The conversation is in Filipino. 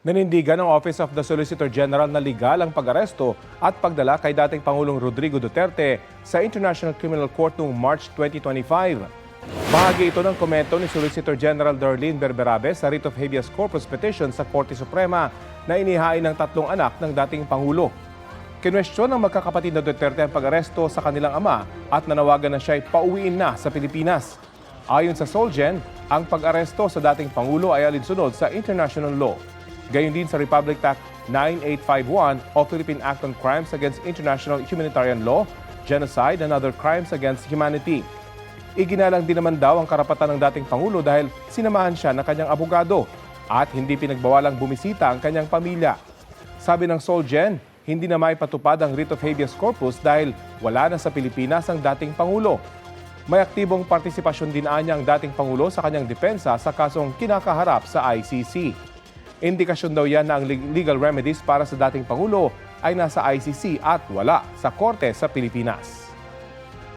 Nanindigan ng Office of the Solicitor General na legal ang pag-aresto at pagdala kay dating Pangulong Rodrigo Duterte sa International Criminal Court noong March 2025. Bahagi ito ng komento ni Solicitor General Darlene Berberabe sa writ of habeas corpus petition sa Korte Suprema na inihain ng 3 anak ng dating Pangulo. Kinwestiyon ng magkakapatid na Duterte ang pag-aresto sa kanilang ama at nanawagan na siya ay pauwiin na sa Pilipinas. Ayon sa Solgen, ang pag-aresto sa dating Pangulo ay alinsunod sa international law. Gayon din sa Republic Act 9851 o Philippine Act on Crimes Against International Humanitarian Law, Genocide and Other Crimes Against Humanity. Iginalang din naman daw ang karapatan ng dating Pangulo dahil sinamahan siya ng kanyang abogado at hindi pinagbawalang bumisita ang kanyang pamilya. Sabi ng Solgen, hindi na maipatupad ang writ of habeas corpus dahil wala na sa Pilipinas ang dating Pangulo. May aktibong partisipasyon din anya ang dating Pangulo sa kanyang depensa sa kasong kinakaharap sa ICC. Indikasyon daw yan na ang legal remedies para sa dating Pangulo ay nasa ICC at wala sa korte sa Pilipinas.